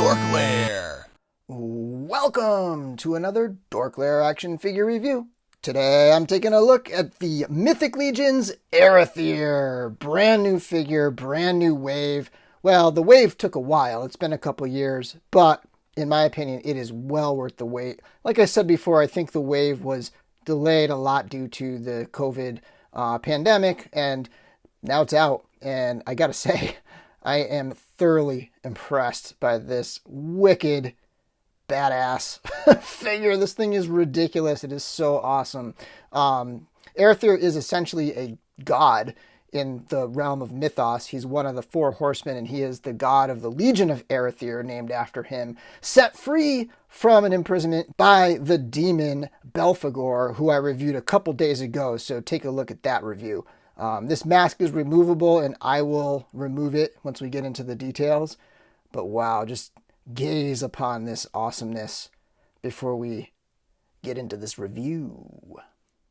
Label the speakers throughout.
Speaker 1: DorkLair.
Speaker 2: Welcome to another DorkLair action figure review. Today I'm taking a look at the Mythic Legion's Arethyr. Brand new figure, brand new wave. Well, the wave took a while. It's been a couple years, but in my opinion, it is well worth the wait. Like I said before, I think the wave was delayed a lot due to the COVID pandemic, and now it's out. And I gotta say, I am thoroughly impressed by this wicked, badass figure. This thing is ridiculous. It is so awesome. Arethyr is essentially a god in the realm of mythos. He's one of the four horsemen, and he is the god of the Legion of Arethyr, named after him, set free from an imprisonment by the demon Belphegor, who I reviewed a couple days ago, so take a look at that review. This mask is removable, and I will remove it once we get into the details. But wow, just gaze upon this awesomeness before we get into this review.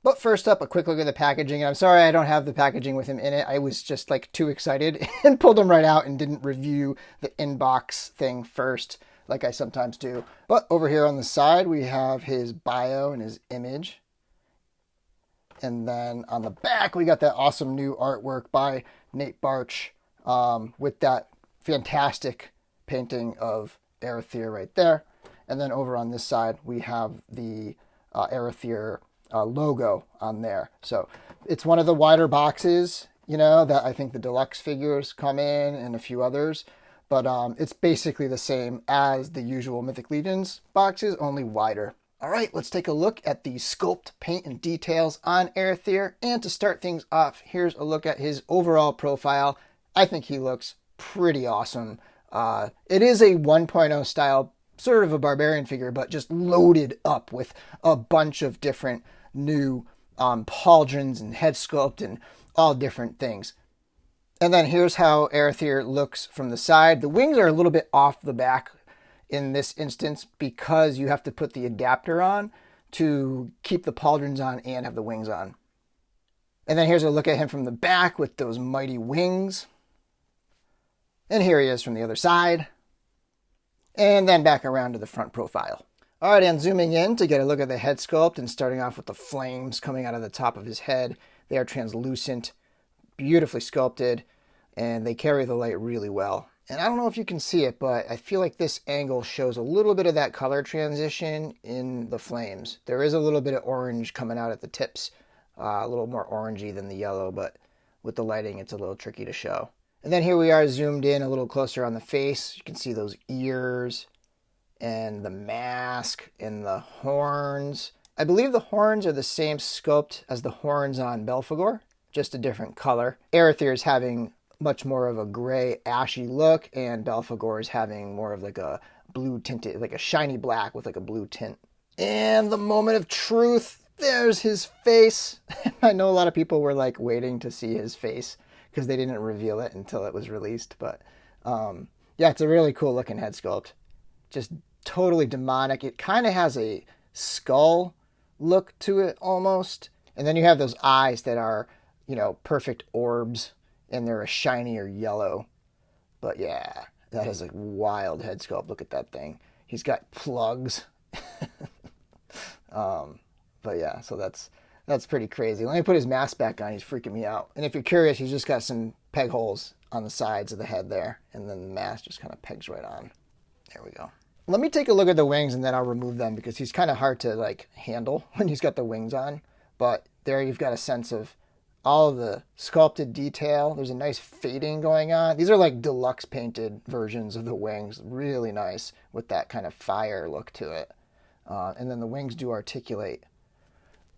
Speaker 2: But first up, a quick look at the packaging. And I'm sorry I don't have the packaging with him in it. I was just like too excited and pulled him right out and didn't review the inbox thing first, like I sometimes do. But over here on the side, we have his bio and his image. And then on the back, we got that awesome new artwork by Nate Barch with that fantastic painting of Arethyr right there. And then over on this side, we have the Arethyr logo on there. So it's one of the wider boxes, you know, that I think the deluxe figures come in and a few others. But it's basically the same as the usual Mythic Legions boxes, only wider. All right, let's take a look at the sculpt, paint, and details on Arethyr. And to start things off, here's a look at his overall profile. I think he looks pretty awesome. It is a 1.0 style, sort of a barbarian figure, but just loaded up with a bunch of different new pauldrons and head sculpt and all different things. And then here's how Arethyr looks from the side. The wings are a little bit off the back in this instance because you have to put the adapter on to keep the pauldrons on and have the wings on. And then here's a look at him from the back with those mighty wings. And here he is from the other side. And then back around to the front profile. All right, and zooming in to get a look at the head sculpt and starting off with the flames coming out of the top of his head. They are translucent, beautifully sculpted, and they carry the light really well. And I don't know if you can see it, but I feel like this angle shows a little bit of that color transition in the flames. There is a little bit of orange coming out at the tips, a little more orangey than the yellow, but with the lighting, it's a little tricky to show. And then here we are zoomed in a little closer on the face. You can see those ears and the mask and the horns. I believe the horns are the same sculpt as the horns on Belphegor, just a different color. Arethyr is having much more of a gray, ashy look, and Belphegor is having more of like a blue tinted, like a shiny black with like a blue tint. And the moment of truth, there's his face. I know a lot of people were like waiting to see his face because they didn't reveal it until it was released. But yeah, it's a really cool looking head sculpt. Just totally demonic. It kind of has a skull look to it almost. And then you have those eyes that are, you know, perfect orbs, and they're a shinier yellow. But yeah, that is a wild head sculpt. Look at that thing. He's got plugs. But yeah, so that's pretty crazy. Let me put his mask back on. He's freaking me out. And if you're curious, he's just got some peg holes on the sides of the head there, and then the mask just kind of pegs right on. There we go. Let me take a look at the wings, and then I'll remove them because he's kind of hard to like handle when he's got the wings on. But there you've got a sense of all of the sculpted detail. There's a nice fading going on. These are like deluxe painted versions of the wings. Really nice with that kind of fire look to it. And then the wings do articulate.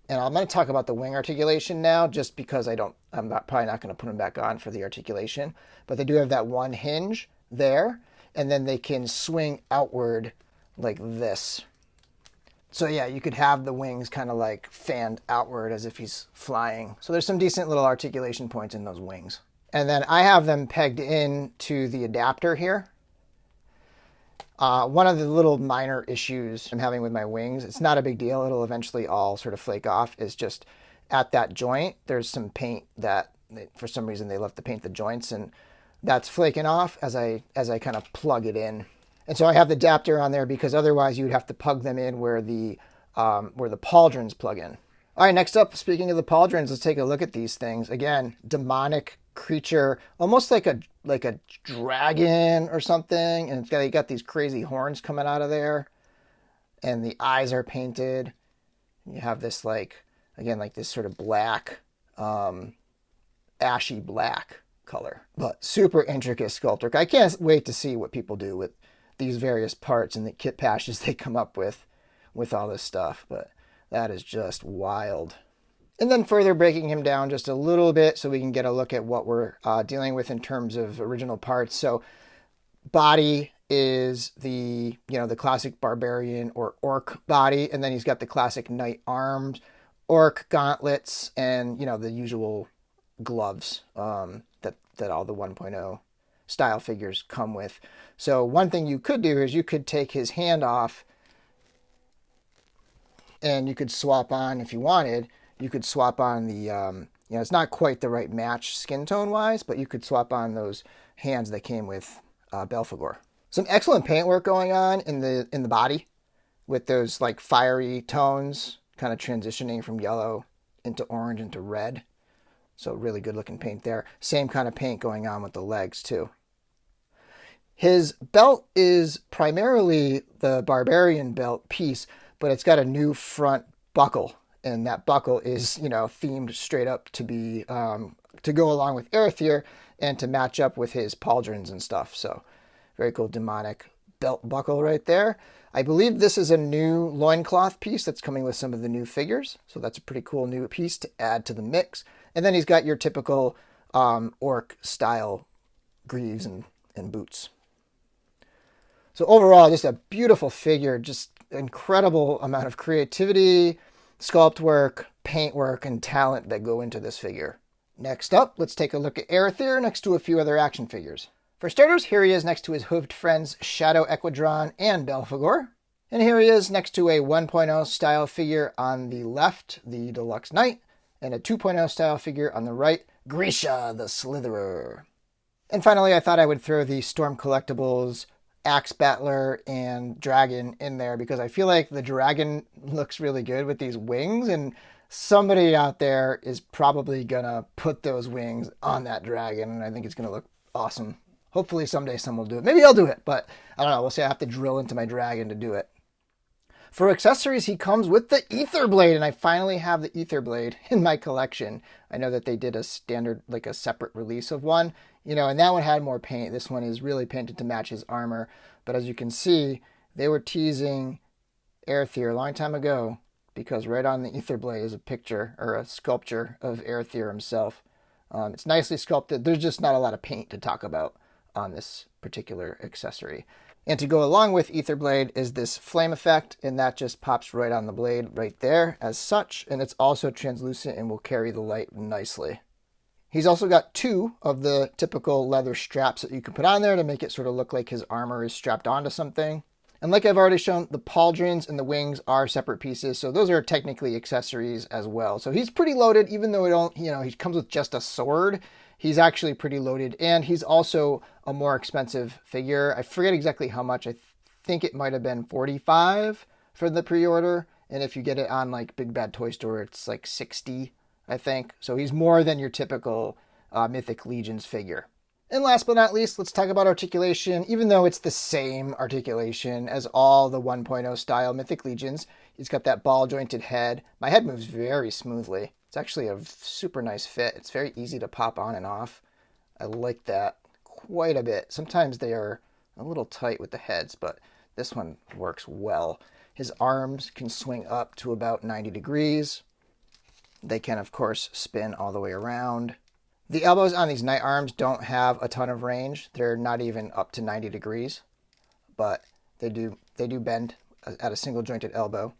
Speaker 2: And I'm going to talk about the wing articulation now just because I'm probably not going to put them back on for the articulation. But they do have that one hinge there. And then they can swing outward like this. So yeah, you could have the wings kind of like fanned outward as if he's flying. So there's some decent little articulation points in those wings. And then I have them pegged in to the adapter here. One of the little minor issues I'm having with my wings, it's not a big deal, it'll eventually all sort of flake off, is just at that joint, there's some paint that, for some reason, they left to paint the joints, and that's flaking off as I kind of plug it in And so I have the adapter on there because otherwise you'd have to plug them in where the pauldrons plug in. All right, next up, speaking of the pauldrons, let's take a look at these things. Again, demonic creature, almost like a dragon or something, and you got these crazy horns coming out of there, and the eyes are painted. You have this like this sort of black, ashy black color, but super intricate sculpt work. I can't wait to see what people do with these various parts and the kit patches they come up with all this stuff, but that is just wild. And then further breaking him down just a little bit so we can get a look at what we're dealing with in terms of original parts. So body is the classic barbarian or orc body, and then he's got the classic knight arms, orc gauntlets, and the usual gloves that all the 1.0 style figures come with. So one thing you could do is you could take his hand off and you could swap on, if you wanted, you could swap on the, it's not quite the right match skin tone wise, but you could swap on those hands that came with Belphegor. Some excellent paint work going on in the body with those like fiery tones kind of transitioning from yellow into orange into red. So really good looking paint there. Same kind of paint going on with the legs too. His belt is primarily the barbarian belt piece, but it's got a new front buckle, and that buckle is, themed straight up to be to go along with Arethyr and to match up with his pauldrons and stuff. So very cool demonic belt buckle right there. I believe this is a new loincloth piece that's coming with some of the new figures. So that's a pretty cool new piece to add to the mix. And then he's got your typical orc style greaves and boots. So overall, just a beautiful figure, just incredible amount of creativity, sculpt work, paint work, and talent that go into this figure. Next up, let's take a look at Arethyr next to a few other action figures. For starters, here he is next to his hooved friends Shadow Equidron and Belphegor. And here he is next to a 1.0 style figure on the left, the Deluxe Knight, and a 2.0 style figure on the right, Grisha the Slitherer. And finally, I thought I would throw the Storm Collectibles Axe Battler and Dragon in there because I feel like the dragon looks really good with these wings, and somebody out there is probably gonna put those wings on that dragon, and I think it's gonna look awesome. Hopefully someday someone will do it. Maybe I'll do it, but I don't know. We'll see. I have to drill into my dragon to do it. For accessories, he comes with the Aether Blade, and I finally have the Aether Blade in my collection. I know that they did a standard, like a separate release of one, and that one had more paint. This one is really painted to match his armor. But as you can see, they were teasing Arethyr a long time ago because right on the Aether Blade is a picture or a sculpture of Arethyr himself. It's nicely sculpted. There's just not a lot of paint to talk about on this particular accessory. And to go along with Aether Blade is this flame effect, and that just pops right on the blade right there as such, and it's also translucent and will carry the light nicely. He's also got two of the typical leather straps that you can put on there to make it sort of look like his armor is strapped onto something. And like I've already shown, the pauldrons and the wings are separate pieces, so those are technically accessories as well. So he's pretty loaded, even though he comes with just a sword. He's actually pretty loaded, and he's also a more expensive figure. I forget exactly how much. I think it might have been $45 for the pre-order, and if you get it on like Big Bad Toy Store, it's like $60, I think. So he's more than your typical Mythic Legions figure. And last but not least, let's talk about articulation. Even though it's the same articulation as all the 1.0 style Mythic Legions, he's got that ball-jointed head. My head moves very smoothly. It's actually a super nice fit. It's very easy to pop on and off. I like that quite a bit. Sometimes they are a little tight with the heads, but this one works well. His arms can swing up to about 90 degrees. They can, of course, spin all the way around. The elbows on these knight arms don't have a ton of range. They're not even up to 90 degrees, but they do bend at a single jointed elbow.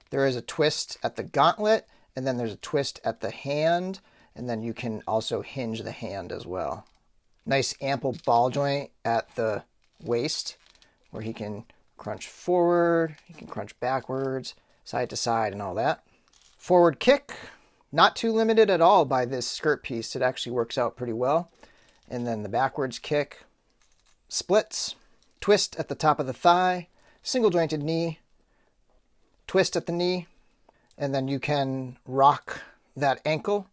Speaker 2: There is a twist at the gauntlet, and then there's a twist at the hand, and then you can also hinge the hand as well. Nice ample ball joint at the waist where he can crunch forward, he can crunch backwards, side to side, and all that. Forward kick, not too limited at all by this skirt piece. It actually works out pretty well. And then the backwards kick, splits, twist at the top of the thigh, single jointed knee, twist at the knee, and then you can rock that ankle.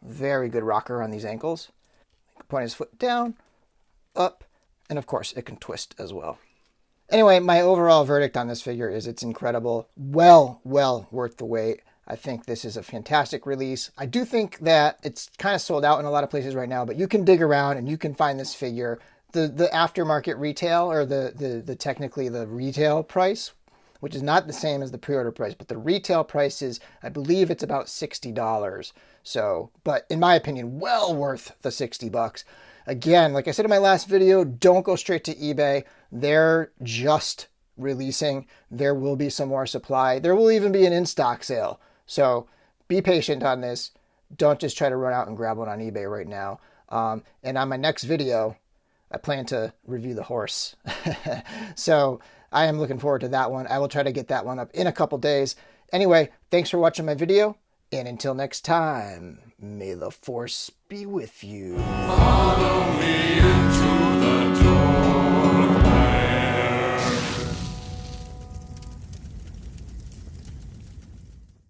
Speaker 2: Very good rocker on these ankles. Point his foot down, up, and of course it can twist as well. Anyway, my overall verdict on this figure is it's incredible. Well worth the wait. I think this is a fantastic release. I do think that it's kind of sold out in a lot of places right now, but you can dig around and you can find this figure. The aftermarket retail, or the technically the retail price, which is not the same as the pre-order price, but the retail price is, I believe it's about $60. So, but in my opinion, well worth the $60. Again, like I said in my last video, don't go straight to eBay. They're just releasing. There will be some more supply. There will even be an in-stock sale. So be patient on this. Don't just try to run out and grab one on eBay right now. And on my next video, I plan to review the horse. So I am looking forward to that one. I will try to get that one up in a couple days. Anyway, thanks for watching my video. And until next time, may the force be with you.
Speaker 1: Follow me into the door.